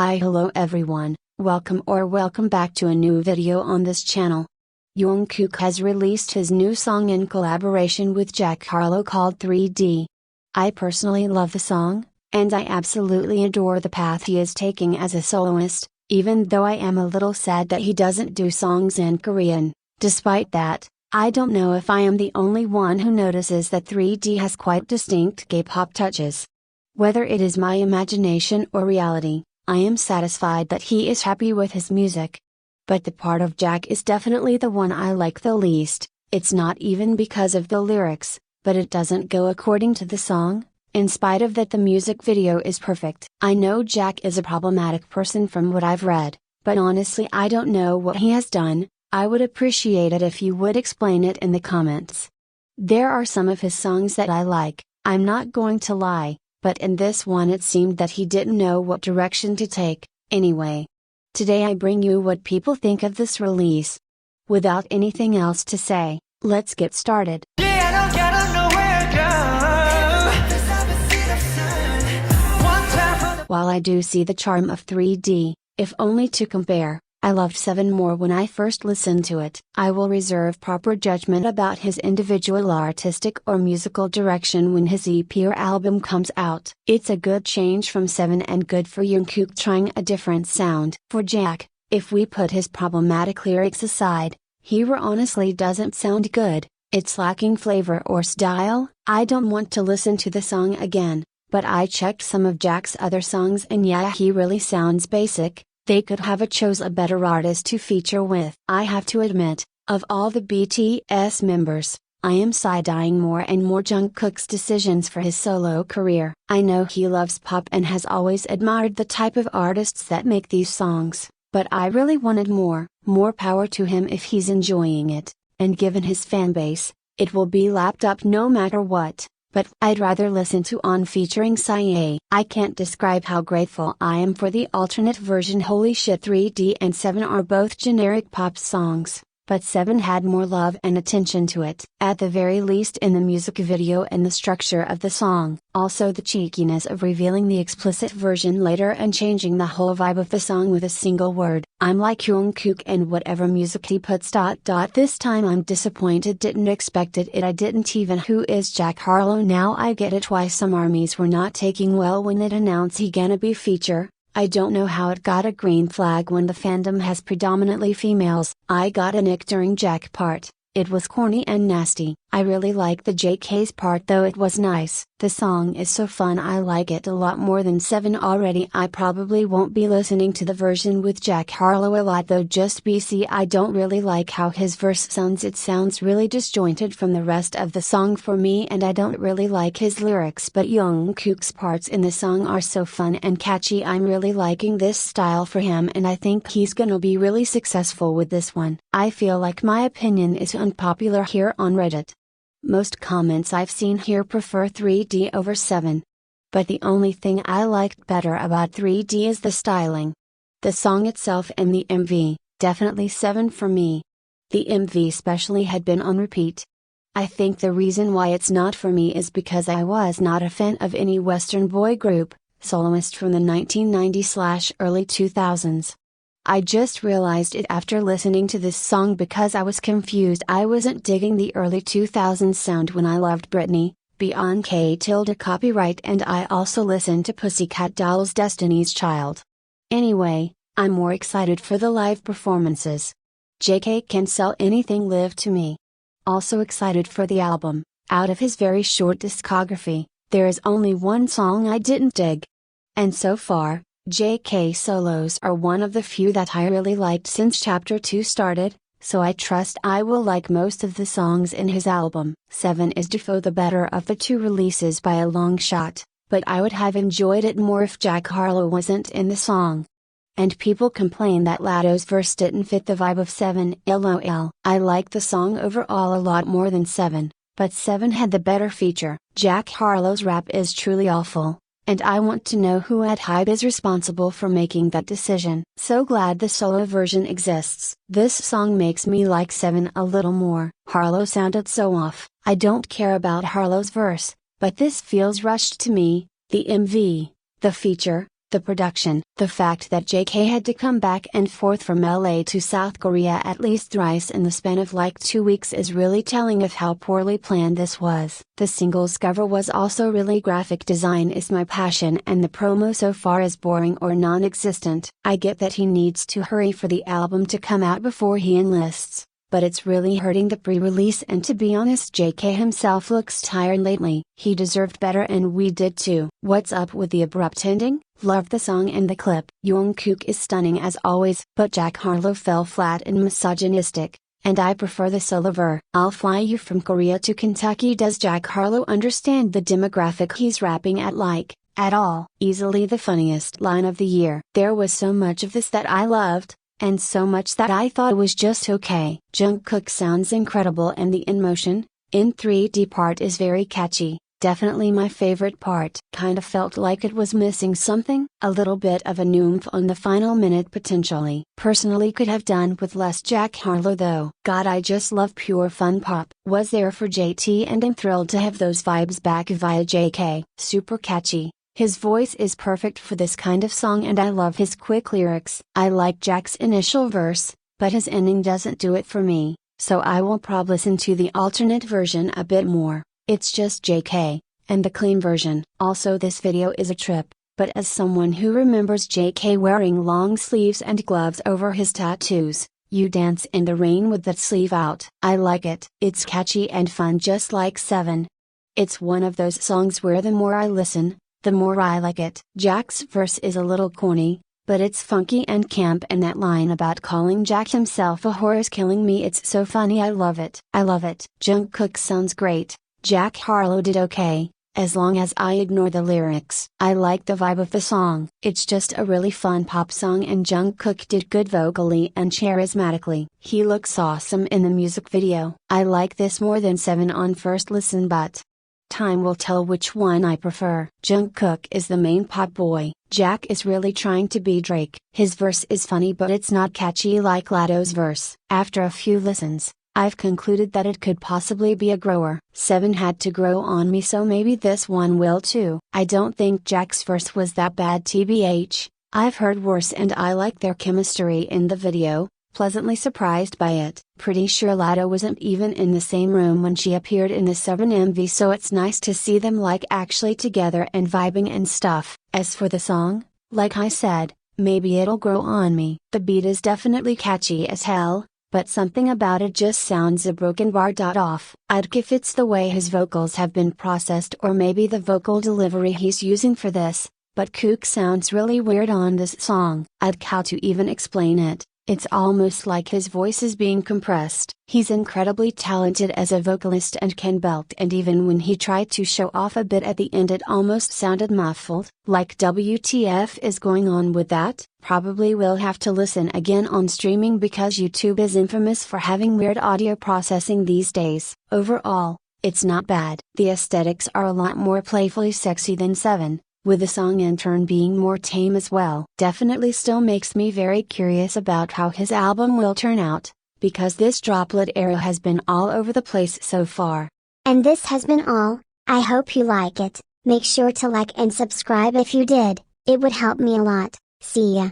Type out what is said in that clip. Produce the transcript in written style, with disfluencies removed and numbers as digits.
Hi, hello everyone, welcome back to a new video on this channel. Jungkook has released his new song in collaboration with Jack Harlow called 3D. I personally love the song, and I absolutely adore the path he is taking as a soloist, even though I am a little sad that he doesn't do songs in Korean. Despite that, I don't know if I am the only one who notices that 3D has quite distinct K-pop touches. Whether it is my imagination or reality, I am satisfied that he is happy with his music. But the part of Jack is definitely the one I like the least. It's not even because of the lyrics, but it doesn't go according to the song. In spite of that, the music video is perfect. I know Jack is a problematic person from what I've read, but honestly I don't know what he has done. I would appreciate it if you would explain it in the comments. There are some of his songs that I like, I'm not going to lie. But in this one it seemed that he didn't know what direction to take. Anyway, today I bring you what people think of this release. Without anything else to say, let's get started. While I do see the charm of 3D, if only to compare, I loved 7 more when I first listened to it. I will reserve proper judgment about his individual artistic or musical direction when his EP or album comes out. It's a good change from 7 and good for Jungkook trying a different sound. For Jack, if we put his problematic lyrics aside, he honestly doesn't sound good. It's lacking flavor or style. I don't want to listen to the song again, but I checked some of Jack's other songs and yeah, he really sounds basic. They could have chose a better artist to feature with. I have to admit, of all the BTS members, I am side-eyeing more and more Jungkook's decisions for his solo career. I know he loves pop and has always admired the type of artists that make these songs, but I really wanted more power to him if he's enjoying it, and given his fanbase, it will be lapped up no matter what. But I'd rather listen to On featuring Psy. I can't describe how grateful I am for the alternate version. Holy shit, 3D and 7 are both generic pop songs, but 7 had more love and attention to it. At the very least in the music video and the structure of the song. Also the cheekiness of revealing the explicit version later and changing the whole vibe of the song with a single word. I'm like Jungkook and whatever music he puts. This time I'm disappointed, didn't expect it. I didn't even. Who is Jack Harlow? Now I get it why some armies were not taking well when it announced he gonna be feature. I don't know how it got a green flag when the fandom has predominantly females. I got an ick during Jack part. It was corny and nasty. I really like the JK's part though, it was nice. The song is so fun, I like it a lot more than 7 already. I probably won't be listening to the version with Jack Harlow a lot though, just BC. I don't really like how his verse sounds. It sounds really disjointed from the rest of the song for me, and I don't really like his lyrics, but Jungkook's parts in the song are so fun and catchy. I'm really liking this style for him and I think he's gonna be really successful with this one. I feel like my opinion is unpopular here on Reddit. Most comments I've seen here prefer 3D over 7. But the only thing I liked better about 3D is the styling. The song itself and the MV, definitely 7 for me. The MV especially had been on repeat. I think the reason why it's not for me is because I was not a fan of any Western boy group, soloist from the 1990s/early 2000s. I just realized it after listening to this song because I was confused. I wasn't digging the early 2000s sound when I loved Britney, Beyond _, copyright, and I also listened to Pussycat Dolls' Destiny's Child. Anyway, I'm more excited for the live performances. JK can sell anything, live to me. Also excited for the album. Out of his very short discography, there is only one song I didn't dig. And so far, JK solos are one of the few that I really liked since Chapter 2 started, so I trust I will like most of the songs in his album. 7 is defo the better of the 2 releases by a long shot, but I would have enjoyed it more if Jack Harlow wasn't in the song. And people complain that Latto's verse didn't fit the vibe of 7, lol. I like the song overall a lot more than 7, but 7 had the better feature. Jack Harlow's rap is truly awful. And I want to know who at Hype is responsible for making that decision. So glad the solo version exists. This song makes me like 7 a little more. Harlow sounded so off. I don't care about Harlow's verse, but this feels rushed to me. The MV, the feature, the production. The fact that JK had to come back and forth from LA to South Korea at least thrice in the span of like 2 weeks is really telling of how poorly planned this was. The single's cover was also really graphic. Design is my passion and the promo so far is boring or non-existent. I get that he needs to hurry for the album to come out before he enlists, but it's really hurting the pre-release, and to be honest JK himself looks tired lately. He deserved better and we did too. What's up with the abrupt ending? Loved the song and the clip. Jungkook is stunning as always, but Jack Harlow fell flat and misogynistic, and I prefer the solo ver. I'll fly you from Korea to Kentucky. Does Jack Harlow understand the demographic he's rapping at like, at all? Easily the funniest line of the year. There was so much of this that I loved, and so much that I thought was just okay. Jungkook sounds incredible and the in motion, in 3D part is very catchy. Definitely my favorite part. Kinda felt like it was missing something, a little bit of a oomph on the final minute potentially. Personally could have done with less Jack Harlow though. God, I just love pure fun pop. Was there for JT and I'm thrilled to have those vibes back via JK. Super catchy. His voice is perfect for this kind of song and I love his quick lyrics. I like Jack's initial verse, but his ending doesn't do it for me, so I will probably listen to the alternate version a bit more. It's just JK, and the clean version. Also this video is a trip, but as someone who remembers JK wearing long sleeves and gloves over his tattoos, you dance in the rain with that sleeve out. I like it. It's catchy and fun just like 7. It's one of those songs where the more I listen, the more I like it. Jack's verse is a little corny, but it's funky and camp, and that line about calling Jack himself a whore is killing me. It's so funny. I love it. I love it. Jungkook sounds great. Jack Harlow did okay, as long as I ignore the lyrics. I like the vibe of the song. It's just a really fun pop song and Jungkook did good vocally and charismatically. He looks awesome in the music video. I like this more than 7 on first listen, but time will tell which one I prefer. Jungkook is the main pop boy. Jack is really trying to be Drake. His verse is funny but it's not catchy like Latto's verse. After a few listens, I've concluded that it could possibly be a grower. 7 had to grow on me, so maybe this one will too. I don't think Jack's verse was that bad tbh, I've heard worse and I like their chemistry in the video, pleasantly surprised by it. Pretty sure Latto wasn't even in the same room when she appeared in the 7 MV, so it's nice to see them like actually together and vibing and stuff. As for the song, like I said, maybe it'll grow on me. The beat is definitely catchy as hell, but something about it just sounds a broken bar. Off. I'd if it's the way his vocals have been processed or maybe the vocal delivery he's using for this, but Kook sounds really weird on this song. I'd how to even explain it. It's almost like his voice is being compressed. He's incredibly talented as a vocalist and can belt, and even when he tried to show off a bit at the end it almost sounded muffled. Like WTF is going on with that? Probably will have to listen again on streaming because YouTube is infamous for having weird audio processing these days. Overall, it's not bad. The aesthetics are a lot more playfully sexy than 7. With the song in turn being more tame as well. Definitely still makes me very curious about how his album will turn out, because this droplet era has been all over the place so far. And this has been all. I hope you like it. Make sure to like and subscribe if you did, it would help me a lot. See ya.